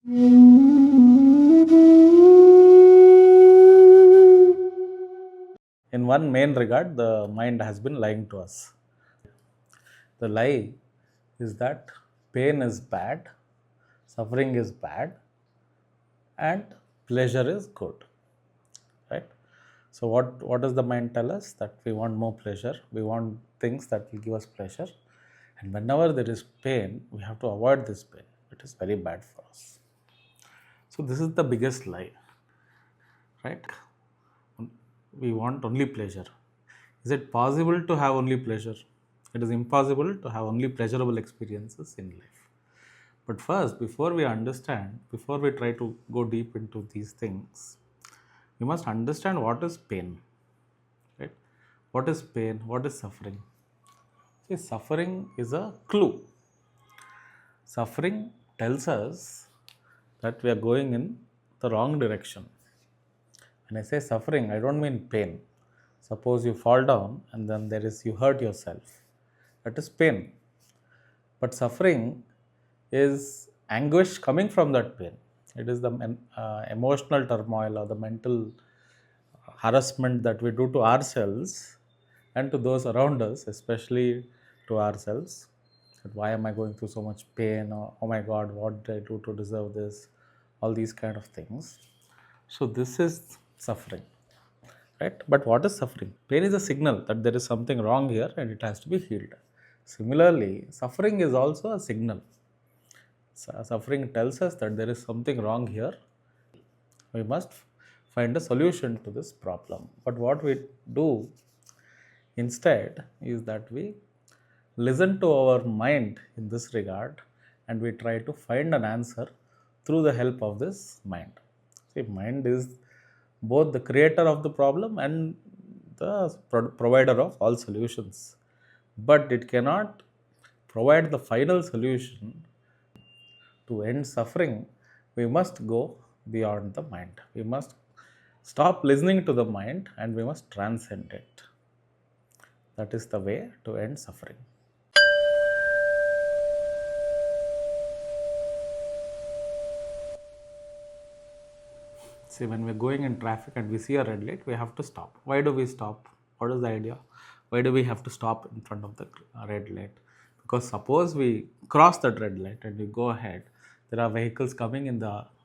In one main regard, the mind has been lying to us. The lie is that pain is bad, suffering is bad, and pleasure is good, right? So what does the mind tell us? That we want more pleasure, we want things that will give us pleasure, and whenever there is pain, we have to avoid this pain. It is very bad for us. So this is the biggest lie, right? We want only pleasure. Is it possible to have only pleasure? It is impossible to have only pleasurable experiences in life. But first, before we understand, before we try to go deep into these things, we must understand what is pain, right? What is pain? What is suffering? See, suffering is a clue. Suffering tells us that we are going in the wrong direction. When I say suffering, I don't mean pain. Suppose you fall down and then you hurt yourself. That is pain. But suffering is anguish coming from that pain. It is the emotional turmoil or the mental harassment that we do to ourselves and to those around us, especially to ourselves. That why am I going through so much pain? Or, oh my God, what did I do to deserve this? All these kind of things. So this is suffering, right? But what is suffering? Pain is a signal that there is something wrong here and it has to be healed. Similarly, suffering is also a signal. Suffering tells us that there is something wrong here. We must find a solution to this problem. But what we do instead is that we listen to our mind in this regard and we try to find an answer through the help of this mind. See, mind is both the creator of the problem and the provider of all solutions. But it cannot provide the final solution. To end suffering, we must go beyond the mind. We must stop listening to the mind and we must transcend it. That is the way to end suffering. See, when we're going in traffic and we see a red light, we have to stop. Why do we stop? What is the idea? Why do we have to stop in front of the red light? Because suppose we cross that red light and we go ahead, there are vehicles coming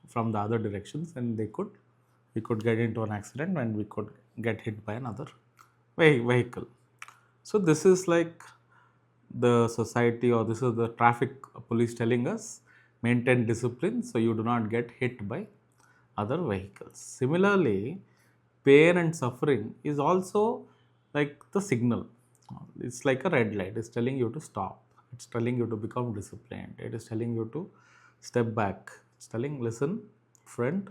from the other directions, and we could get into an accident and we could get hit by another vehicle. So this is like the society, or this is the traffic police telling us, maintain discipline so you do not get hit by other vehicles. Similarly, pain and suffering is also like the signal. It's like a red light. It's telling you to stop. It's telling you to become disciplined. It is telling you to step back. It's telling, listen, friend,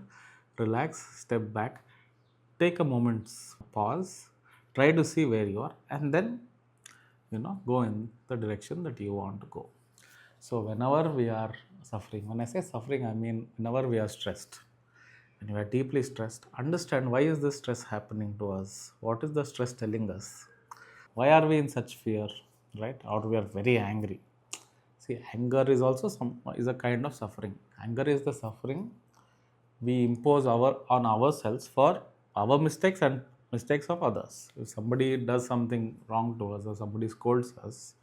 relax, step back, take a moment's pause, try to see where you are, and then go in the direction that you want to go. So whenever we are suffering, when I say suffering, I mean whenever we are stressed, when you are deeply stressed, understand, why is this stress happening to us? What is the stress telling us? Why are we in such fear, right? Or we are very angry. See, anger is also is a kind of suffering. Anger is the suffering we impose on ourselves for our mistakes and mistakes of others. If somebody does something wrong to us or somebody scolds us,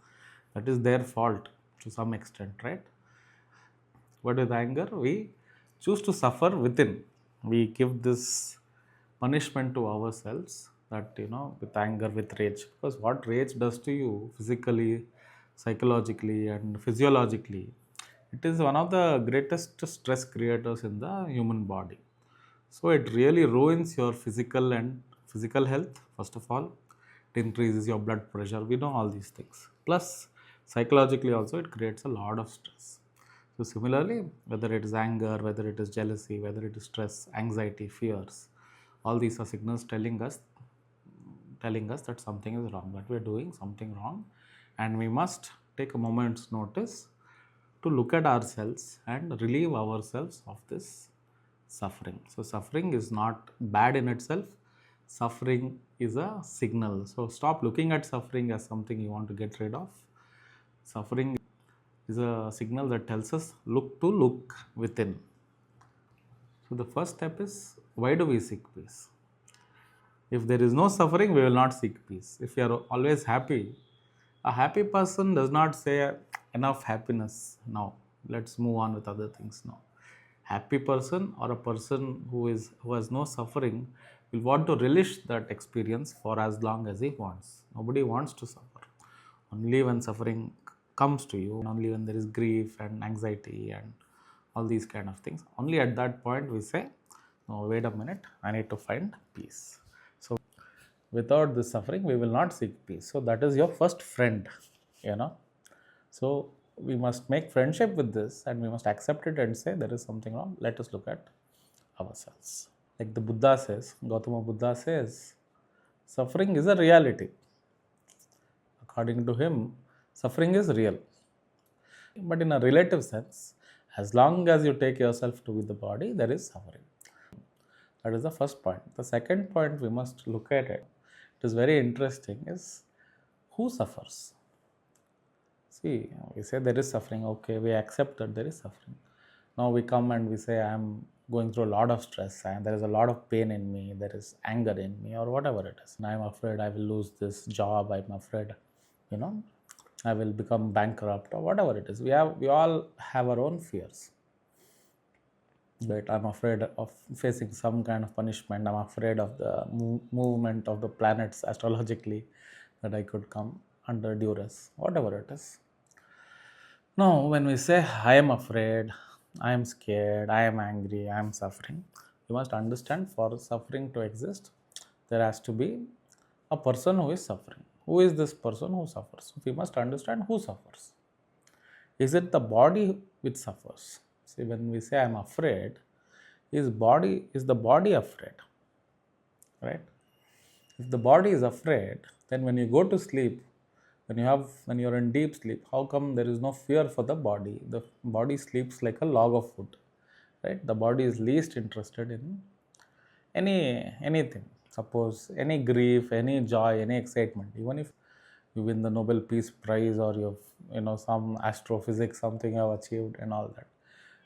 that is their fault to some extent, right? But with anger, we choose to suffer within. We give this punishment to ourselves, that with anger, with rage. Because what rage does to you physically, psychologically, and physiologically, it is one of the greatest stress creators in the human body. So it really ruins your physical health, first of all. It increases your blood pressure. We know all these things. Plus, psychologically also, it creates a lot of stress. So similarly, whether it is anger, whether it is jealousy, whether it is stress, anxiety, fears, all these are signals telling us that something is wrong, that we are doing something wrong, and we must take a moment's notice to look at ourselves and relieve ourselves of this suffering. So suffering is not bad in itself. Suffering is a signal. So stop looking at suffering as something you want to get rid of. Suffering is a signal that tells us look within. So the first step is, why do we seek peace? If there is no suffering, we will not seek peace. If you are always happy, a happy person does not say enough happiness now. Let's move on with other things now. Happy person or a person who has no suffering will want to relish that experience for as long as he wants. Nobody wants to suffer. Only when suffering comes to you, only when there is grief and anxiety and all these kind of things, only at that point we say, no, wait a minute, I need to find peace. So without this suffering, we will not seek peace. So that is your first friend, you know. So we must make friendship with this and we must accept it and say there is something wrong. Let us look at ourselves. Like the Buddha says, Gautama Buddha says, suffering is a reality. According to him, suffering is real. But in a relative sense, as long as you take yourself to be the body, there is suffering. That is the first point. The second point we must look at it is very interesting, is who suffers. See, we say there is suffering, okay, we accept that there is suffering. Now we come and we say, I am going through a lot of stress and there is a lot of pain in me, there is anger in me, or whatever it is. And I am afraid I will lose this job, I am afraid, I will become bankrupt, or whatever it is. We all have our own fears. But I'm afraid of facing some kind of punishment. I'm afraid of the movement of the planets astrologically, that I could come under duress, whatever it is. Now, when we say, I am afraid, I am scared, I am angry, I am suffering, you must understand, for suffering to exist, there has to be a person who is suffering. Who is this person who suffers? We must understand who suffers. Is it the body which suffers? See, when we say I am afraid, is the body afraid? Right? If the body is afraid, then when you go to sleep, when you're in deep sleep, how come there is no fear for the body? The body sleeps like a log of wood. Right? The body is least interested in anything. Suppose any grief, any joy, any excitement, even if you win the Nobel Peace Prize, or some astrophysics, something you have achieved and all that.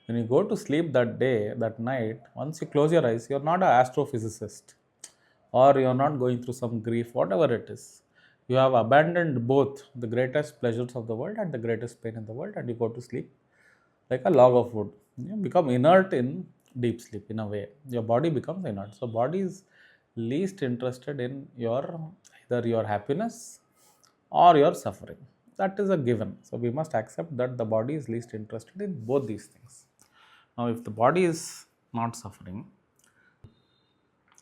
When you go to sleep that night, once you close your eyes, you're not an astrophysicist, or you're not going through some grief, whatever it is. You have abandoned both the greatest pleasures of the world and the greatest pain in the world, and you go to sleep like a log of wood. You become inert in deep sleep, in a way. Your body becomes inert. So body is least interested in either your happiness or your suffering. That is a given. So we must accept that the body is least interested in both these things. Now, if the body is not suffering,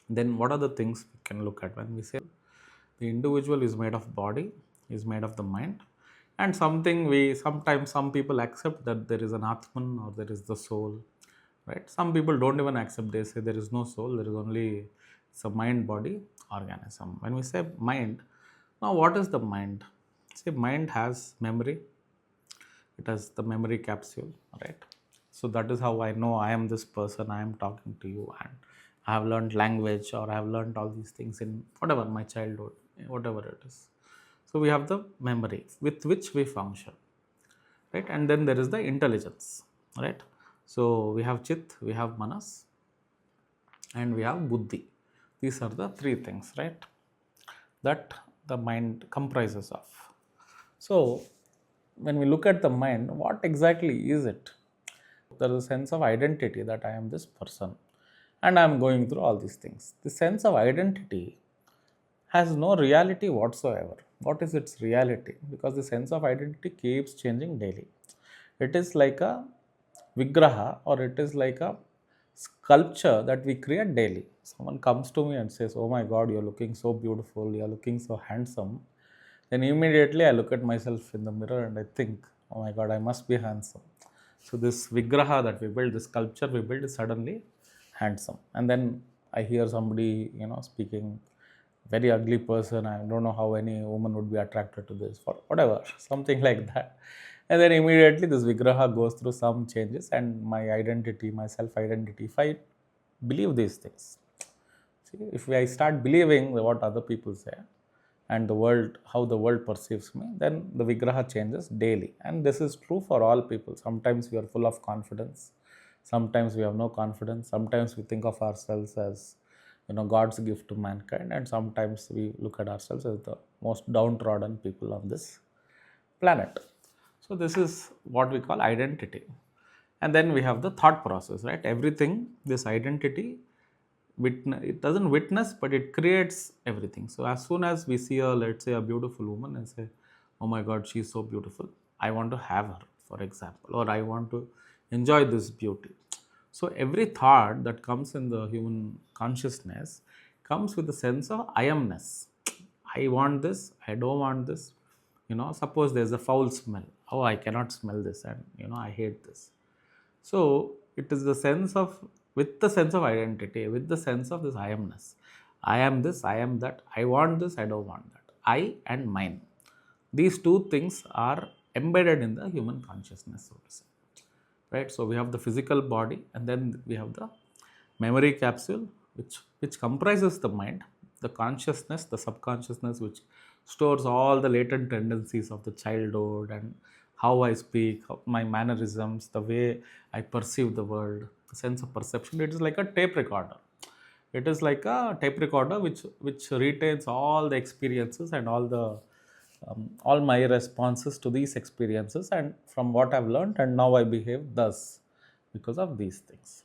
then what are the things we can look at? When we say the individual is made of body, is made of the mind, and sometimes some people accept that there is an Atman, or there is the soul, right? Some people don't even accept. They say there is no soul, there is only, it's a mind body organism. When we say mind, now what is the mind? See, mind has memory. It has the memory capsule, right? So that is how I know I am this person, I am talking to you, and I have learned language, or I have learned all these things in whatever my childhood, whatever it is. So we have the memory with which we function, right? And then there is the intelligence, right? So we have chit, we have manas, and we have buddhi. These are the three things, right, that the mind comprises of. So when we look at the mind, what exactly is it? There is a sense of identity, that I am this person and I am going through all these things. The sense of identity has no reality whatsoever. What is its reality? Because the sense of identity keeps changing daily. It is like a vigraha, or it is like a sculpture that we create daily. Someone comes to me and says, oh my God, you're looking so beautiful, you're looking so handsome. Then immediately I look at myself in the mirror and I think, oh my God, I must be handsome. So this vigraha that we build, this sculpture we build, is suddenly handsome. And then I hear somebody, speaking, very ugly person. I don't know how any woman would be attracted to this, for whatever, something like that. And then immediately this vigraha goes through some changes, and my identity, my self-identity, if I believe these things, see, if I start believing what other people say, and the world, how the world perceives me, then the vigraha changes daily. And this is true for all people. Sometimes we are full of confidence. Sometimes we have no confidence. Sometimes we think of ourselves as, God's gift to mankind, and sometimes we look at ourselves as the most downtrodden people on this planet. So this is what we call identity. And then we have the thought process, right? Everything, this identity, it doesn't witness, but it creates everything. So as soon as we see let's say a beautiful woman and say, oh my God, she's so beautiful, I want to have her, for example, or I want to enjoy this beauty. So every thought that comes in the human consciousness comes with a sense of I amness. I want this, I don't want this. Suppose there's a foul smell. Oh, I cannot smell this, and I hate this. So it is the sense of, with the sense of identity, with the sense of this I amness. I am this, I am that, I want this, I don't want that. I and mine. These two things are embedded in the human consciousness, so to say. Right? So we have the physical body, and then we have the memory capsule, which comprises the mind, the consciousness, the subconsciousness, which stores all the latent tendencies of the childhood and how I speak, my mannerisms, the way I perceive the world, the sense of perception. It is like a tape recorder. It is like a tape recorder which retains all the experiences and all my responses to these experiences, and from what I've learned, and now I behave thus because of these things.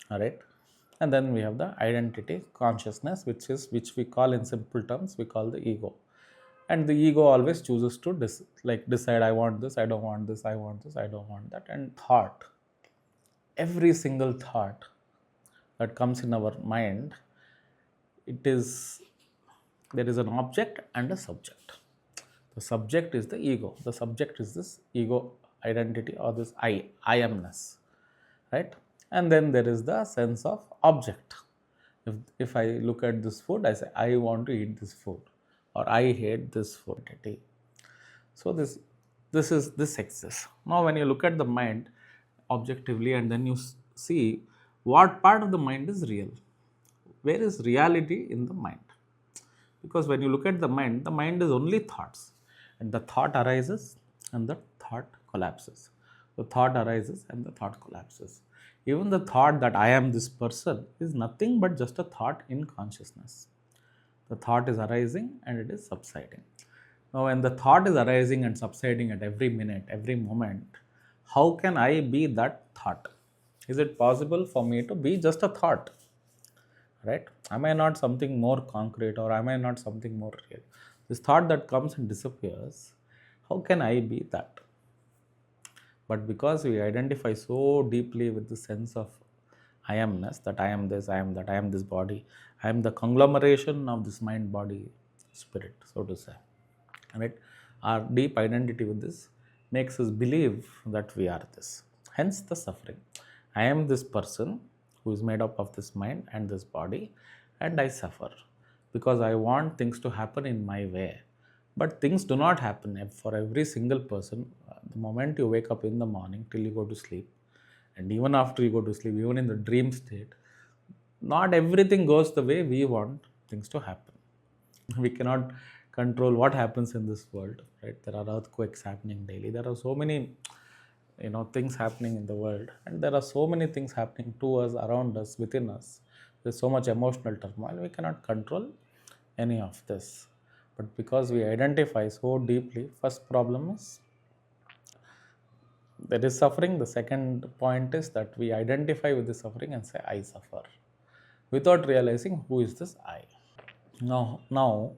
All right. And then we have the identity consciousness, which we call, in simple terms, we call the ego. And the ego always chooses to decide, I want this, I don't want this, I want this, I don't want that. And thought, every single thought that comes in our mind, there is an object and a subject. The subject is the ego. The subject is this ego identity, or this I amness, right? And then there is the sense of object. If I look at this food, I say, I want to eat this food, or I hate this food. So this exists. Now when you look at the mind objectively, and then you see what part of the mind is real, where is reality in the mind? Because when you look at the mind is only thoughts, and the thought arises and the thought collapses. The thought arises and the thought collapses. Even the thought that I am this person is nothing but just a thought in consciousness. The thought is arising and it is subsiding. Now, when the thought is arising and subsiding at every minute, every moment, how can I be that thought? Is it possible for me to be just a thought? Right? Am I not something more concrete, or am I not something more real? This thought that comes and disappears, how can I be that? But because we identify so deeply with the sense of I amness, that I am this, I am that, I am this body, I am the conglomeration of this mind, body, spirit, so to say. Right? Our deep identity with this makes us believe that we are this. Hence the suffering. I am this person who is made up of this mind and this body, and I suffer because I want things to happen in my way. But things do not happen for every single person. The moment you wake up in the morning till you go to sleep, and even after you go to sleep, even in the dream state, not everything goes the way we want things to happen. We cannot control what happens in this world, right? There are earthquakes happening daily. There are so many things happening in the world, and there are so many things happening to us, around us, within us. There's so much emotional turmoil. We cannot control any of this. But because we identify so deeply, first problem is there is suffering. The second point is that we identify with the suffering and say, I suffer, without realizing who is this I. Now,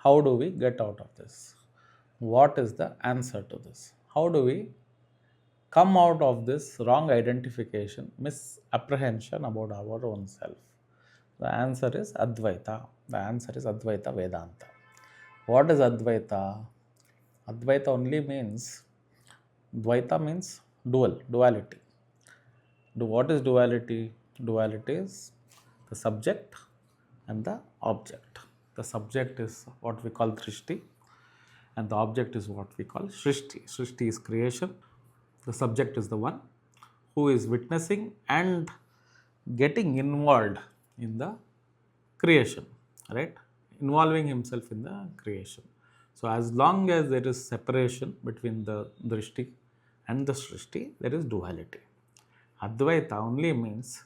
how do we get out of this? What is the answer to this? How do we come out of this wrong identification, misapprehension about our own self? The answer is Advaita. The answer is Advaita Vedanta. What is Advaita? Advaita only means, Dvaita means duality. What is duality? Duality is the subject and the object. The subject is what we call Drishti, and the object is what we call Srishti. Srishti is creation. The subject is the one who is witnessing and getting involved in the creation, right? Involving himself in the creation. So as long as there is separation between the Drishti and the Srishti, there is duality. Advaita only means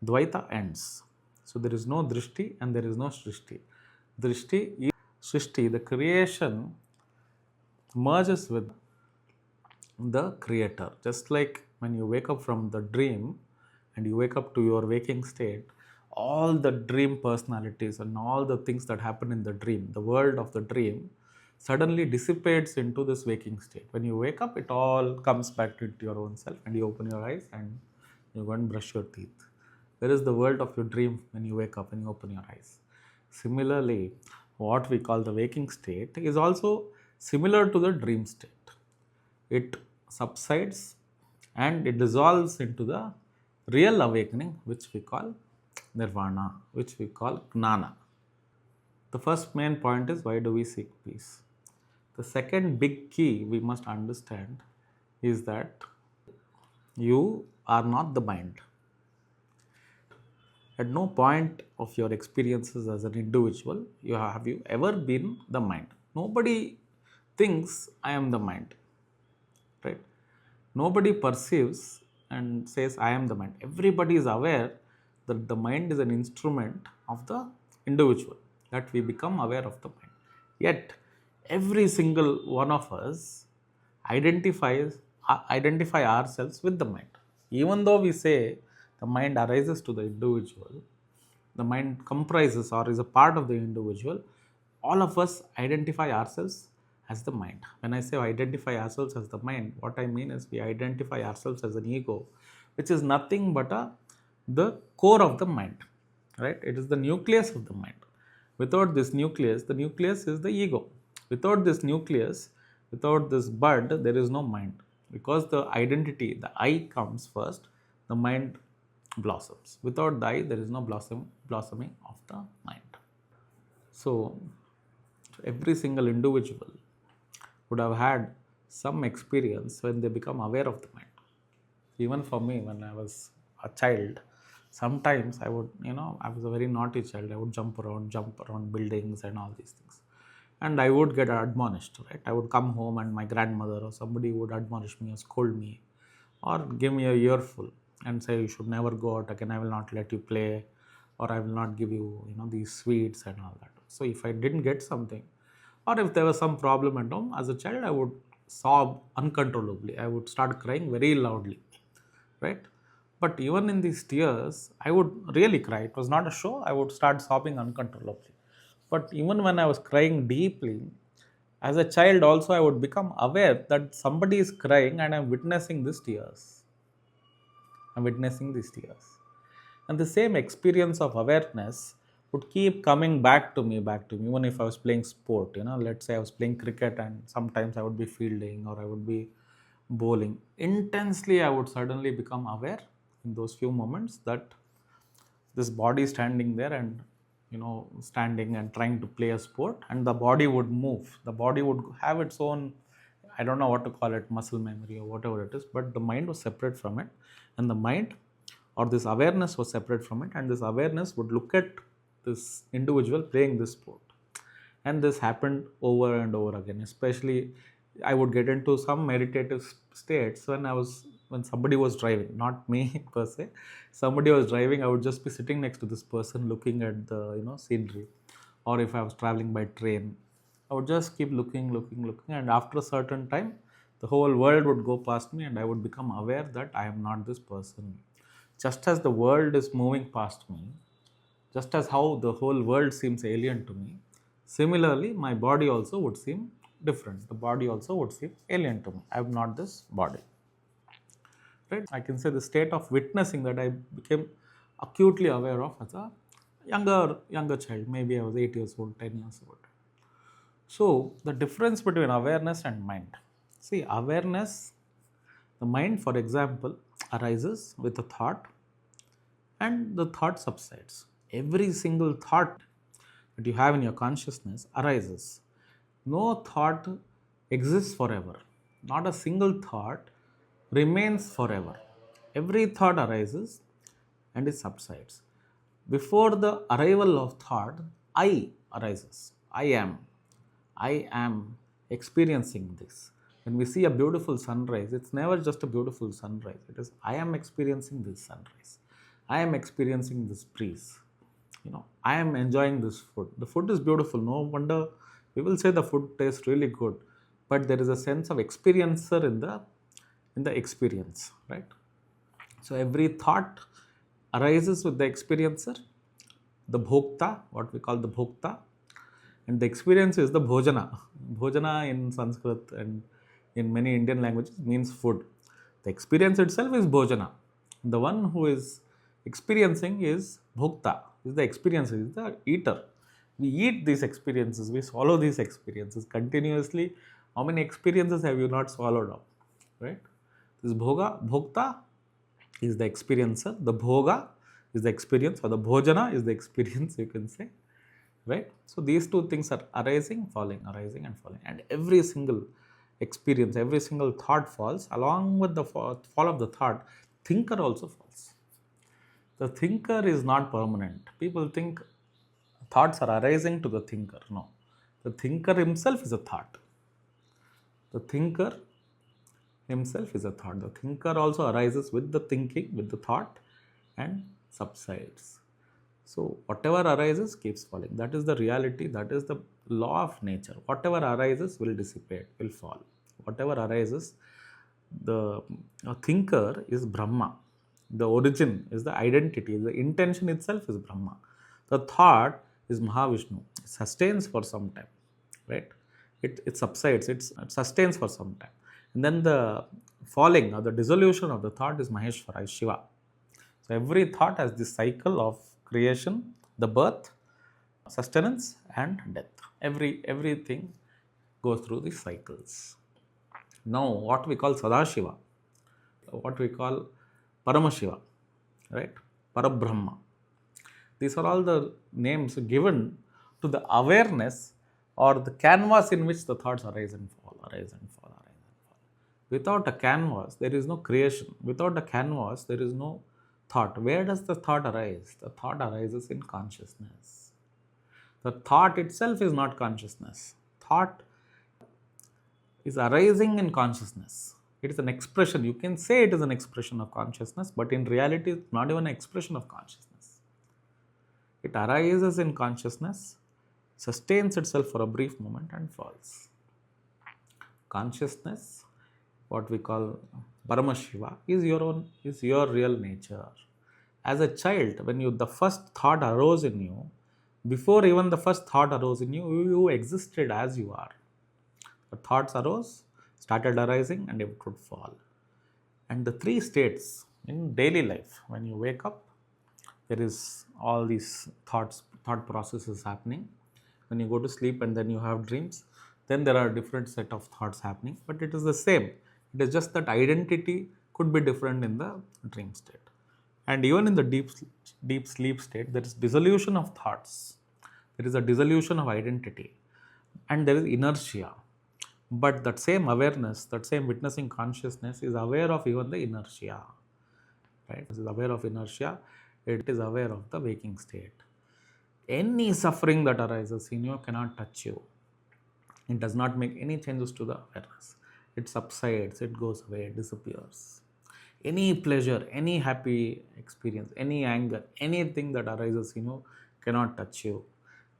Dvaita ends. So there is no Drishti and there is no Srishti. Drishti is Srishti, the creation merges with the creator. Just like when you wake up from the dream and you wake up to your waking state, all the dream personalities and all the things that happen in the dream, the world of the dream, suddenly dissipates into this waking state. When you wake up, it all comes back into your own self and you open your eyes and you go and brush your teeth. There is the world of your dream when you wake up and you open your eyes. Similarly, what we call the waking state is also similar to the dream state. It subsides and it dissolves into the real awakening, which we call nirvana, which we call gnana. The first main point is, why do we seek peace? The second big key we must understand is that you are not the mind. At no point of your experiences as an individual have you ever been the mind. Nobody thinks I am the mind, right? Nobody perceives and says I am the mind. Everybody is aware that the mind is an instrument of the individual, that we become aware of the mind. Yet every single one of us identify ourselves with the mind. Even though we say the mind arises to the individual, the mind comprises or is a part of the individual, all of us identify ourselves as the mind. When I say identify ourselves as the mind, what I mean is we identify ourselves as an ego, which is nothing but the core of the mind, right? It is the nucleus of the mind. Without this nucleus, the nucleus is the ego. Without this nucleus, without this bud, there is no mind. Because the identity, the I comes first, the mind blossoms. Without the I, there is no blossoming of the mind. So, every single individual would have had some experience when they become aware of the mind. Even for me, when I was a child, sometimes I would, I was a very naughty child. I would jump around buildings and all these things. And I would get admonished, right? I would come home and my grandmother or somebody would admonish me or scold me or give me a earful and say, you should never go out again. I will not let you play, or I will not give you, these sweets and all that. So if I didn't get something, or if there was some problem at home, as a child, I would sob uncontrollably. I would start crying very loudly, right? But even in these tears, I would really cry. It was not a show. I would start sobbing uncontrollably. But even when I was crying deeply, as a child also, I would become aware that somebody is crying and I'm witnessing these tears. I'm witnessing these tears. And the same experience of awareness would keep coming back to me, even if I was playing sport. Let's say I was playing cricket and sometimes I would be fielding or I would be bowling. Intensely, I would suddenly become aware in those few moments that this body is standing there and standing and trying to play a sport, and the body would move. The body would have its own, I don't know what to call it, muscle memory or whatever it is, but the mind was separate from it, and the mind or this awareness was separate from it, and this awareness would look at this individual playing this sport. And this happened over and over again. Especially I would get into some meditative states when somebody was driving, not me per se. Somebody was driving, I would just be sitting next to this person looking at the scenery. Or if I was traveling by train, I would just keep looking, and after a certain time, the whole world would go past me and I would become aware that I am not this person. Just as the world is moving past me, just as how the whole world seems alien to me, similarly, my body also would seem different. The body also would seem alien to me. I am not this body. Right? I can say the state of witnessing that I became acutely aware of as a younger child. Maybe I was 8 years old, 10 years old. So, the difference between awareness and mind. See, awareness, the mind, for example, arises with a thought and the thought subsides. Every single thought that you have in your consciousness arises. No thought exists forever. Not a single thought remains forever. Every thought arises and it subsides. Before the arrival of thought, I arises. I am experiencing this. When we see a beautiful sunrise, it's never just a beautiful sunrise. It is, I am experiencing this sunrise. I am experiencing this breeze. I am enjoying this food. The food is beautiful. No wonder we will say the food tastes really good. But there is a sense of experiencer in the experience, right? So every thought arises with the experiencer, the bhokta, what we call the bhokta, and the experience is the bhojana. Bhojana in Sanskrit and in many Indian languages means food. The experience itself is bhojana. The one who is experiencing is bhokta, is the experiencer, is the eater. We eat these experiences, we swallow these experiences continuously. How many experiences have you not swallowed up? Right? This bhokta is the experiencer, the bhoga is the experience, or the bhojana is the experience, you can say. Right? So these two things are arising, falling, arising and falling. And every single experience, every single thought falls. Along with the fall of the thought, thinker also falls. The thinker is not permanent. People think thoughts are arising to the thinker. No. The thinker himself is a thought. The thinker himself is a thought. The thinker also arises with the thinking, with the thought, and subsides. So whatever arises keeps falling. That is the reality. That is the law of nature. Whatever arises will dissipate, will fall. Whatever arises, the thinker is Brahma. The origin is the identity. The intention itself is Brahma. The thought is Mahavishnu. It sustains for some time, right? It subsides. It sustains for some time. And then the falling or the dissolution of the thought is Maheshwara, is Shiva. So every thought has this cycle of creation, the birth, sustenance and death. Everything goes through these cycles. Now what we call Sadashiva, what we call Paramashiva, right? Parabrahma. These are all the names given to the awareness or the canvas in which the thoughts arise and fall, arise and fall, arise and fall. Without a canvas, there is no creation. Without a canvas, there is no thought. Where does the thought arise? The thought arises in consciousness. The thought itself is not consciousness. Thought is arising in consciousness. It is an expression. You can say it is an expression of consciousness, but in reality, it's not even an expression of consciousness. It arises in consciousness, sustains itself for a brief moment and falls. Consciousness, what we call Paramashiva, is your real nature. As a child, when the first thought arose in you, before even the first thought arose in you, you existed as you are. The thoughts arose, started arising, and it would fall. And the three states in daily life, when you wake up, there is all these thought processes happening. When you go to sleep and then you have dreams, then there are different set of thoughts happening, but it is the same. It is just that identity could be different in the dream state. And even in the deep sleep state, there is dissolution of thoughts. There is a dissolution of identity. And there is inertia. But that same awareness, that same witnessing consciousness is aware of even the inertia. Right? It is aware of inertia. It is aware of the waking state. Any suffering that arises in you cannot touch you. It does not make any changes to the awareness. It subsides, it goes away, it disappears. Any pleasure, any happy experience, any anger, anything that arises in you cannot touch you.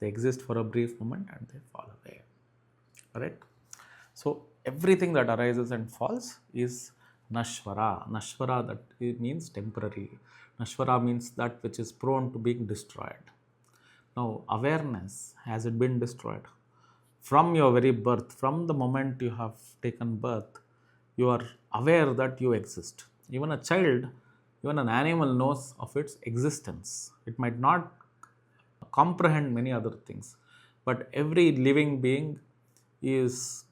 They exist for a brief moment and they fall away. Right? So everything that arises and falls is Nashvara. Nashvara, that it means temporary. Nashvara means that which is prone to being destroyed. Now awareness, has it been destroyed? From your very birth, from the moment you have taken birth, you are aware that you exist. Even a child, even an animal knows of its existence. It might not comprehend many other things, but every living being is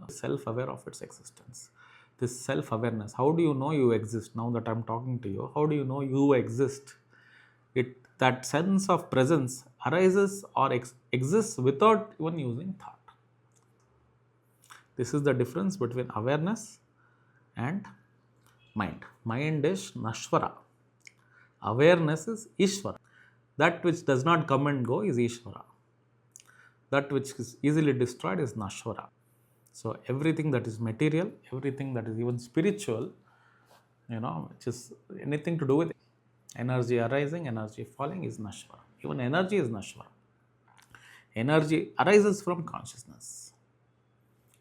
self-aware of its existence. This self-awareness, how do you know you exist? Now that I'm talking to you, how do you know you exist? That sense of presence arises or exists without even using thought. This is the difference between awareness and mind. Mind is Nashvara. Awareness is Ishvara. That which does not come and go is Ishvara. That which is easily destroyed is Nashvara. So everything that is material, everything that is even spiritual, which is anything to do with energy arising, energy falling is Nashvara. Even energy is Nashvara. Energy arises from consciousness.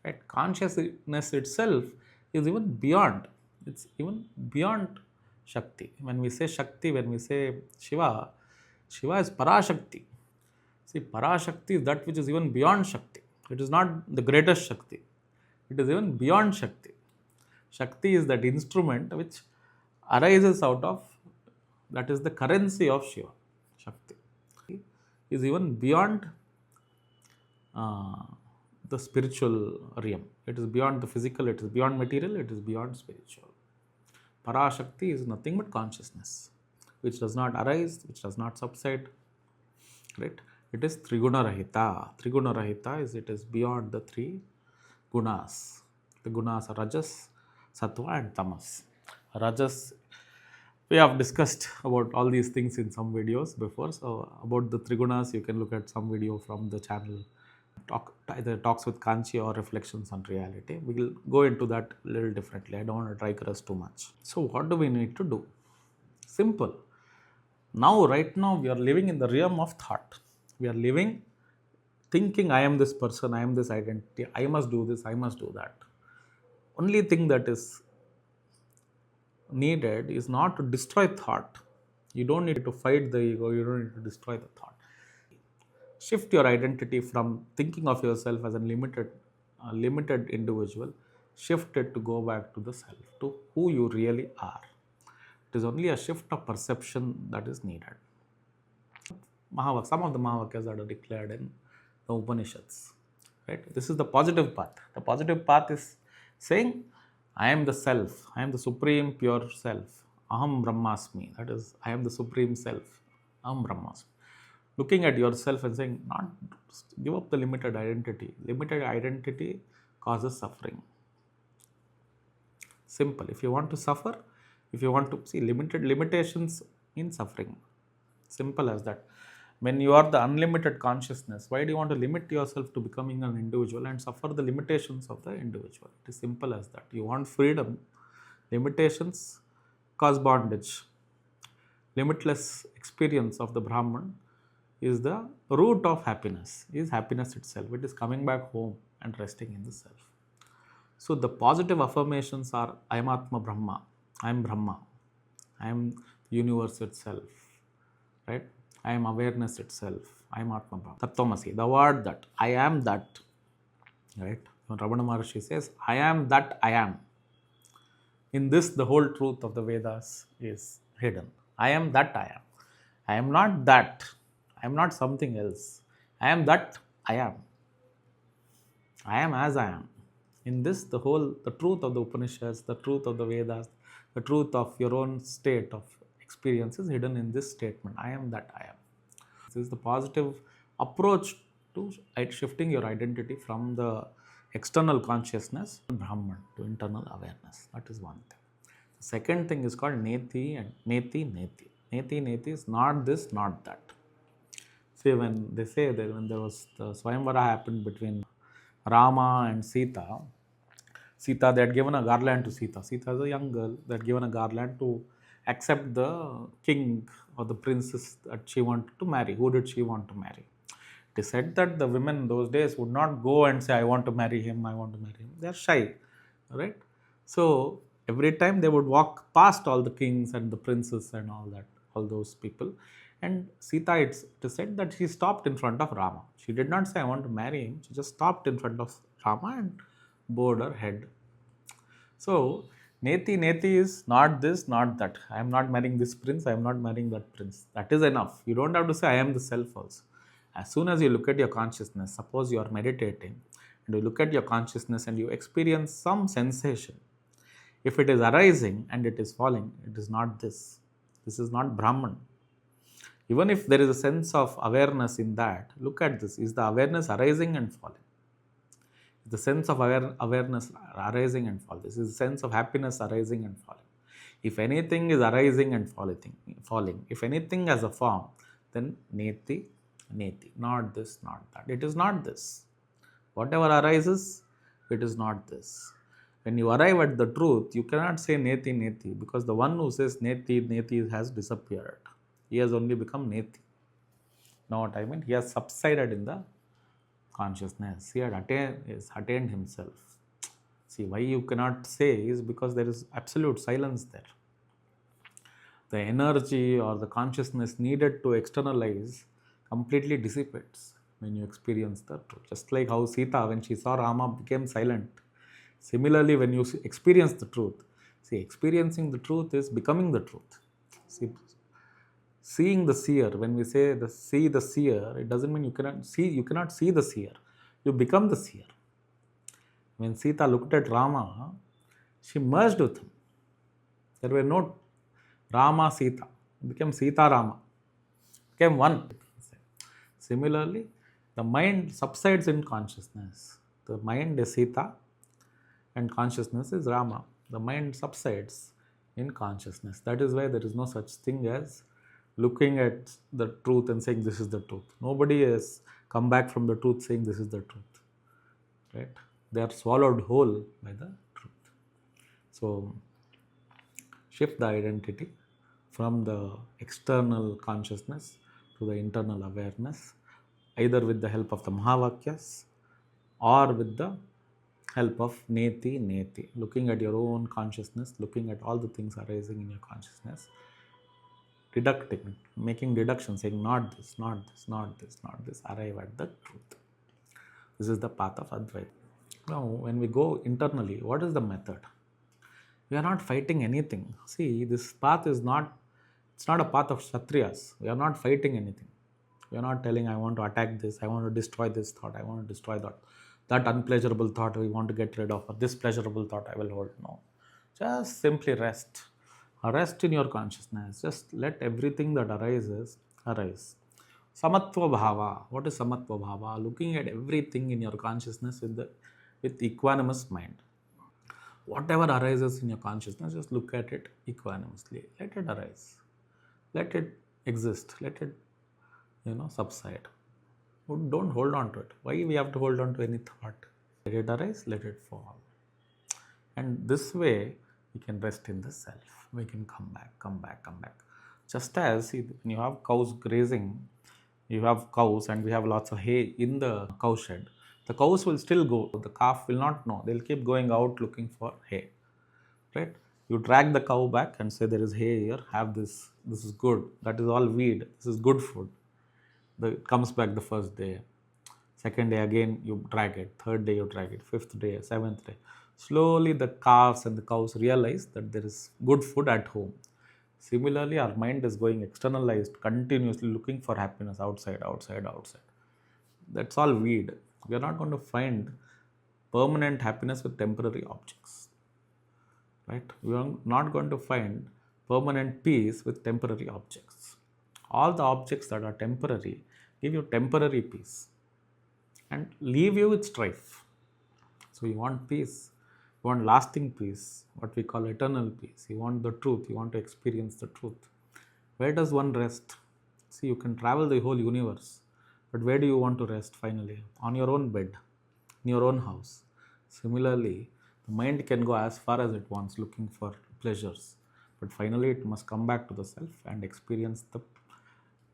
Right? Consciousness itself is even beyond. It's even beyond Shakti. When we say Shakti, when we say Shiva, Shiva is Parashakti. See, Parashakti is that which is even beyond Shakti. It is not the greatest Shakti. It is even beyond Shakti. Shakti is that instrument which arises out of, that is the currency of Shiva. Shakti is even beyond the spiritual realm. It is beyond the physical, it is beyond material, it is beyond spiritual. Parashakti is nothing but consciousness, which does not arise, which does not subside. Right? It is Triguna Rahita. Triguna Rahita is, it is beyond the three gunas. The gunas are Rajas, Sattva and Tamas. Rajas, we have discussed about all these things in some videos before. So about the Trigunas, you can look at some video from the channel, either talks with Kanchi or reflections on reality. We will go into that a little differently. I don't want to digress too much. So what do we need to do? Simple. Now, right now, we are living in the realm of thought. We are living thinking, I am this person, I am this identity, I must do this, I must do that. Only thing that is needed is not to destroy thought. You don't need to fight the ego, you don't need to destroy the thought. Shift your identity from thinking of yourself as a limited individual, shift it to go back to the self, to who you really are. It is only a shift of perception that is needed. Some of the Mahavakyas that are declared in the Upanishads. Right? This is the positive path. The positive path is saying, I am the self, I am the supreme pure self. Aham Brahmasmi. That is, I am the supreme self. Aham Brahmasmi. Looking at yourself and saying, not give up the limited identity. Limited identity causes suffering. Simple. If you want to suffer, if you want to see limitations in suffering. Simple as that. When you are the unlimited consciousness, why do you want to limit yourself to becoming an individual and suffer the limitations of the individual? It is simple as that. You want freedom. Limitations cause bondage. Limitless experience of the Brahman is the root of happiness, is happiness itself. It is coming back home and resting in the self. So the positive affirmations are, I am Atma Brahma, I am Brahma, I am the universe itself, right? I am awareness itself, I am Atma Brahma. Tattvamasi, the word that, I am that, right? When Ramana Maharshi says, I am that I am. In this, the whole truth of the Vedas is hidden. I am that I am. I am not that. I am not something else. I am that I am. I am as I am. In this, the truth of the Upanishads, the truth of the Vedas, the truth of your own state of experience is hidden in this statement. I am that I am. This is the positive approach to shifting your identity from the external consciousness to Brahman, to internal awareness. That is one thing. The second thing is called Neti and Neti. Neti is not this, not that. See, when they say that when there was the Swayamvara happened between Rama and Sita, they had given a garland to Sita. Sita is a young girl. They had given a garland to accept the king or the princess that she wanted to marry. Who did she want to marry? It is said that the women in those days would not go and say, I want to marry him, I want to marry him. They are shy, right? So every time they would walk past all the kings and the princes and all that, all those people. And Sita, it is said that she stopped in front of Rama. She did not say, I want to marry him. She just stopped in front of Rama and bowed her head. So, Neti is not this, not that. I am not marrying this prince, I am not marrying that prince. That is enough. You don't have to say, I am the self also. As soon as you look at your consciousness, suppose you are meditating and you look at your consciousness and you experience some sensation. If it is arising and it is falling, it is not this. This is not Brahman. Even if there is a sense of awareness in that, look at this. Is the awareness arising and falling? The sense of awareness arising and falling. This is the sense of happiness arising and falling. If anything is arising and falling, if anything has a form, then Neti, not this, not that. It is not this. Whatever arises it is not this. When you arrive at the truth, you cannot say Neti Neti, because the one who says Neti Neti has disappeared. He has only become Neti. Know what I mean? He has subsided in the consciousness. He had attained himself. See, why you cannot say is because there is absolute silence there. The energy or the consciousness needed to externalize completely dissipates when you experience the truth. Just like how Sita, when she saw Rama, became silent. Similarly, when you experience the truth, see, experiencing the truth is becoming the truth. See, seeing the seer, when we say see the seer, it doesn't mean you cannot see the seer. You become the seer. When Sita looked at Rama, she merged with him. There were no Rama Sita. It became Sita Rama. Became one. Similarly, the mind subsides in consciousness. The mind is Sita and consciousness is Rama. The mind subsides in consciousness. That is why there is no such thing as looking at the truth and saying this is the truth. Nobody has come back from the truth saying this is the truth. Right? They are swallowed whole by the truth. So, shift the identity from the external consciousness to the internal awareness, either with the help of the Mahavakyas or with the help of Neti Neti, looking at your own consciousness, looking at all the things arising in your consciousness, deducting, making deductions, saying not this, not this, not this, not this, arrive at the truth. This is the path of Advaita. Now, when we go internally, what is the method? We are not fighting anything. See, this path is not, it's not a path of Kshatriyas. We are not fighting anything. We are not telling, I want to attack this, I want to destroy this thought, I want to destroy that unpleasurable thought we want to get rid of, or this pleasurable thought I will hold. No. Just simply rest. Rest in your consciousness. Just let everything that arises, arise. Samatva bhava. What is samatva bhava? Looking at everything in your consciousness with equanimous mind. Whatever arises in your consciousness, just look at it equanimously. Let it arise. Let it exist. Let it, subside. Don't hold on to it. Why we have to hold on to any thought? Let it arise, let it fall. And this way, we can rest in the self. We can come back. Just as when you have cows grazing, you have cows and we have lots of hay in the cow shed. The cows will still go. The calf will not know. They'll keep going out looking for hay. Right? You drag the cow back and say there is hay here. Have this. This is good. That is all weed. This is good food. It comes back the first day. Second day again you drag it. Third day you drag it. Fifth day, seventh day. Slowly the calves and the cows realize that there is good food at home. Similarly, our mind is going externalized, continuously looking for happiness outside. That's all weed. We are not going to find permanent happiness with temporary objects. Right? We are not going to find permanent peace with temporary objects. All the objects that are temporary give you temporary peace and leave you with strife. So you want peace, you want lasting peace, what we call eternal peace. You want the truth, you want to experience the truth. Where does one rest? See, you can travel the whole universe, but where do you want to rest finally? On your own bed, in your own house. Similarly, the mind can go as far as it wants looking for pleasures, but finally it must come back to the self and experience the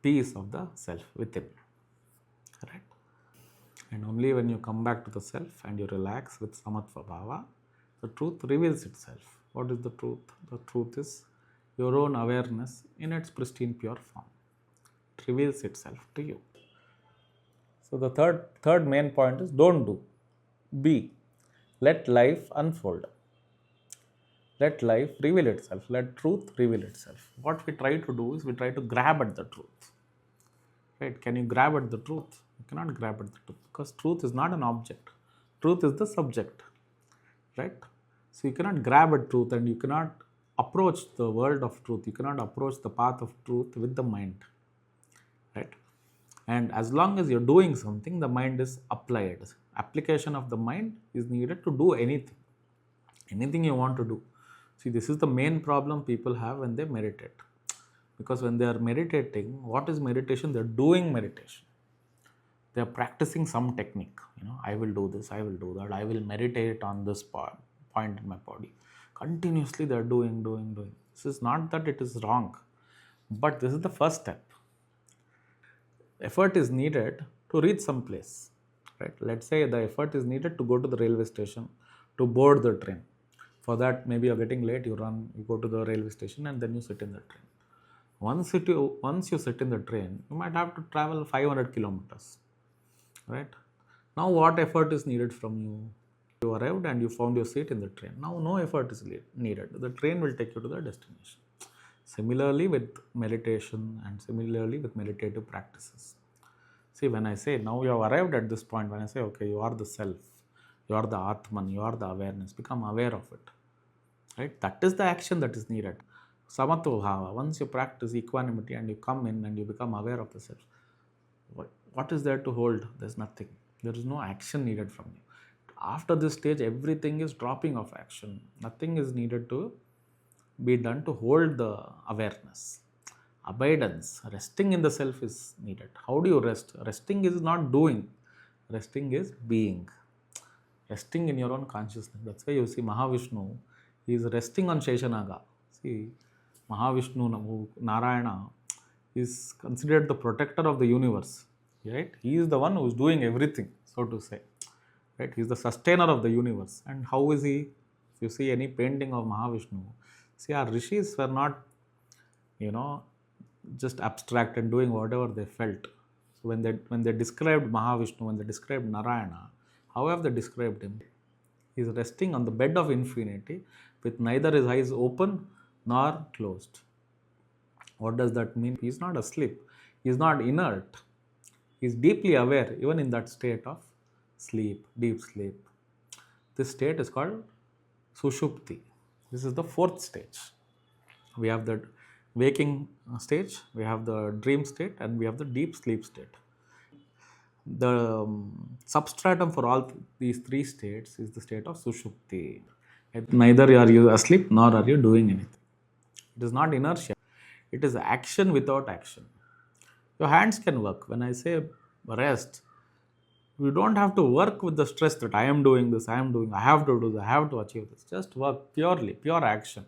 peace of the self within. Correct? And only when you come back to the self and you relax with samatva bhava, the truth reveals itself. What is the truth? The truth is your own awareness in its pristine pure form. It reveals itself to you. So the third main point is don't do. Be. Let life unfold. Let life reveal itself. Let truth reveal itself. What we try to do is we try to grab at the truth. Right? Can you grab at the truth? You cannot grab at the truth because truth is not an object. Truth is the subject. Right? So you cannot grab at truth and you cannot approach the world of truth. You cannot approach the path of truth with the mind. Right? And as long as you're doing something, the mind is applied. Application of the mind is needed to do anything. Anything you want to do. See, this is the main problem people have when they meditate. Because when they are meditating, what is meditation? They're doing meditation. They are practicing some technique. I will do this, I will do that, I will meditate on this point in my body. Continuously they are doing. This is not that it is wrong, but this is the first step. Effort is needed to reach some place, right? Let's say the effort is needed to go to the railway station, to board the train. For that, maybe you're getting late, you go to the railway station and then you sit in the train. Once you sit in the train, you might have to travel 500 kilometers, right? Now what effort is needed from you? You arrived and you found your seat in the train. Now no effort is needed. The train will take you to the destination. Similarly with meditation and similarly with meditative practices. See, when I say now you have arrived at this point, when I say, okay, you are the self, you are the Atman, you are the awareness, become aware of it, right? That is the action that is needed. Samatva bhava, once you practice equanimity and you come in and you become aware of the self, what is there to hold? There's nothing. There is no action needed from you. After this stage, everything is dropping of action. Nothing is needed to be done to hold the awareness. Abidance, resting in the self is needed. How do you rest? Resting is not doing. Resting is being. Resting in your own consciousness. That's why you see Mahavishnu, he is resting on Sheshanaga. See, Mahavishnu, Narayana, is considered the protector of the universe. Right? He is the one who is doing everything, so to say. Right? He is the sustainer of the universe. And how is he? If you see any painting of Mahavishnu, see, our rishis were not, just abstract and doing whatever they felt. So when they described Mahavishnu, when they described Narayana, how have they described him? He is resting on the bed of infinity with neither his eyes open nor closed. What does that mean? He is not asleep. He is not inert. He is deeply aware even in that state of sleep, deep sleep. This state is called Sushupti. This is the fourth stage. We have the waking stage, we have the dream state, and we have the deep sleep state. The substratum for all these three states is the state of Sushupti. Neither are you asleep nor are you doing anything. It is not inertia. It is action without action. Your hands can work. When I say rest, you don't have to work with the stress that I am doing this, I have to do this, I have to achieve this. Just work purely, pure action.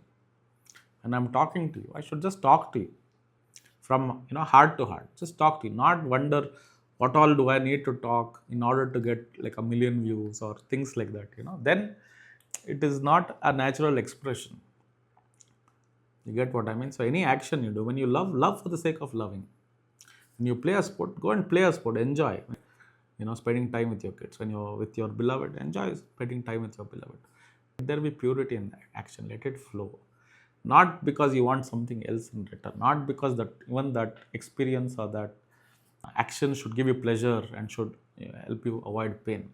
And I'm talking to you, I should just talk to you from heart to heart. Just talk to you, not wonder what all do I need to talk in order to get like a million views or things like that. Then it is not a natural expression. You get what I mean? So any action you do, when you love for the sake of loving. When you play a sport, go and play a sport, enjoy. Spending time with your kids. When you're with your beloved, enjoy spending time with your beloved. Let there be purity in that action. Let it flow. Not because you want something else in return. Not because even that experience or that action should give you pleasure and should help you avoid pain.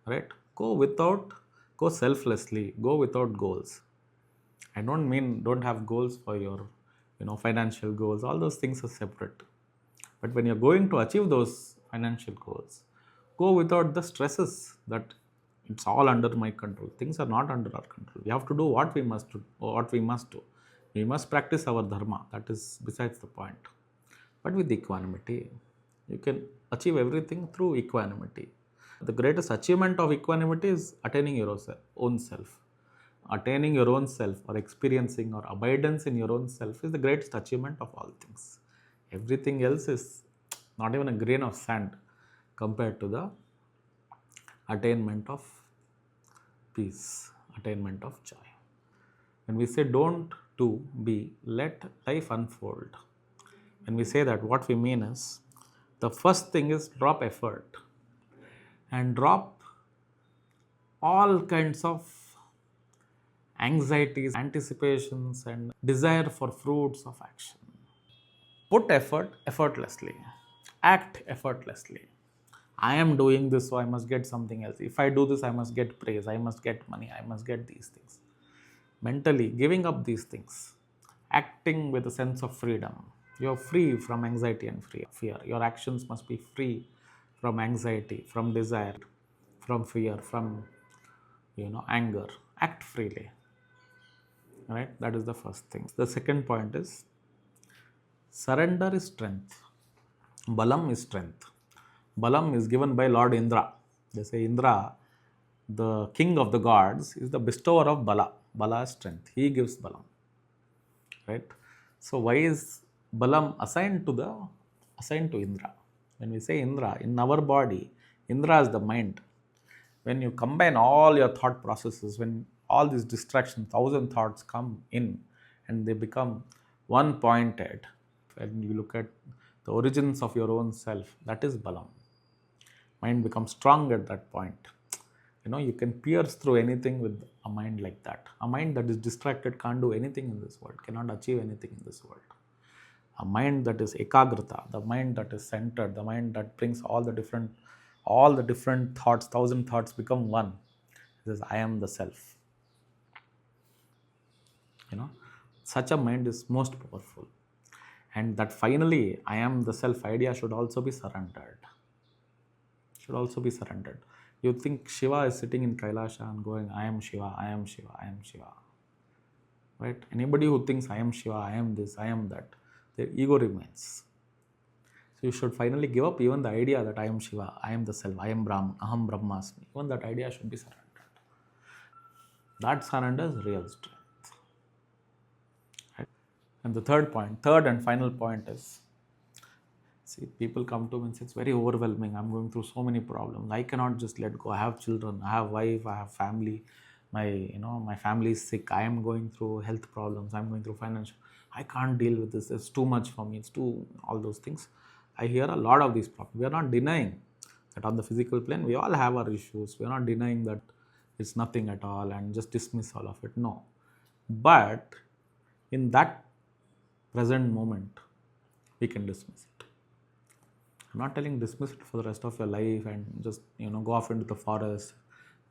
Right? Go selflessly. Go without goals. I don't mean don't have goals for your financial goals. All those things are separate. But when you're going to achieve those financial goals, go without the stresses that it's all under my control. Things are not under our control. We have to do what we must do. We must practice our dharma. That is besides the point. But with equanimity, you can achieve everything through equanimity. The greatest achievement of equanimity is attaining your own self. Attaining your own self or experiencing or abidance in your own self is the greatest achievement of all things. Everything else is not even a grain of sand compared to the attainment of peace, attainment of joy. When we say don't do, be, let life unfold. When we say that, what we mean is, the first thing is drop effort and drop all kinds of anxieties, anticipations, and desire for fruits of action. Put effort effortlessly. Act effortlessly. I am doing this, so I must get something else. If I do this, I must get praise, I must get money, I must get these things. Mentally giving up these things. Acting with a sense of freedom. You are free from anxiety and fear. Your actions must be free from anxiety, from desire, from fear, from anger. Act freely. Right? That is the first thing. The second point is surrender is strength. Balam is strength. Balam is given by Lord Indra. They say Indra, the king of the gods, is the bestower of Bala. Bala is strength. He gives Balam. Right? So why is Balam assigned to Indra? When we say Indra, in our body, Indra is the mind. When you combine all your thought processes, when all these distractions, 1,000 thoughts come in and they become one pointed, and you look at the origins of your own self, that is Balam. Mind becomes strong at that point. You can pierce through anything with a mind like that. A mind that is distracted can't do anything in this world, cannot achieve anything in this world. A mind that is ekagrata, the mind that is centered, the mind that brings all the different thoughts, 1,000 thoughts become one. It says, I am the self. Such a mind is most powerful. And that finally, I am the self idea should also be surrendered. You think Shiva is sitting in Kailasha and going, I am Shiva, I am Shiva, I am Shiva. Right? Anybody who thinks I am Shiva, I am this, I am that, their ego remains. So you should finally give up even the idea that I am Shiva, I am the self, I am Brahman, Aham Brahmasmi. Even that idea should be surrendered. That surrender is real strength. Right? And the third and final point is, see, people come to me and say, it's very overwhelming. I'm going through so many problems. I cannot just let go. I have children, I have wife, I have family. My family is sick. I am going through health problems. I'm going through financial. I can't deal with this. It's too much for me. It's too, all those things. I hear a lot of these problems. We are not denying that on the physical plane, we all have our issues. We are not denying that it's nothing at all and just dismiss all of it. No. But in that present moment, we can dismiss it. I'm not telling dismiss it for the rest of your life and just go off into the forest,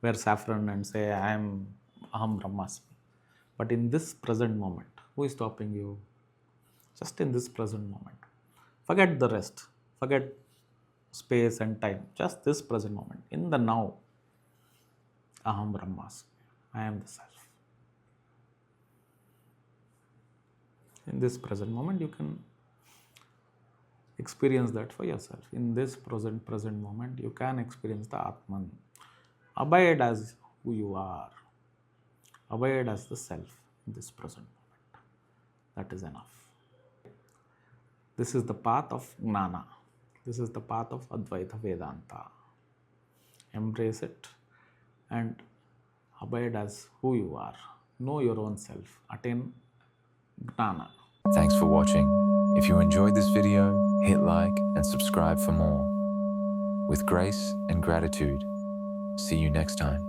wear saffron and say I am Aham Brahmasmi. But in this present moment, who is stopping you? Just in this present moment. Forget the rest. Forget space and time. Just this present moment. In the now, Aham Brahmasmi. I am the self. In this present moment, you can experience that for yourself. In this present moment, you can experience the Atman. Abide as who you are. Abide as the self in this present moment. That is enough. This is the path of Gnana. This is the path of Advaita Vedanta. Embrace it and abide as who you are. Know your own self. Attain Gnana. Thanks for watching. If you enjoyed this video, hit like and subscribe for more. With grace and gratitude, see you next time.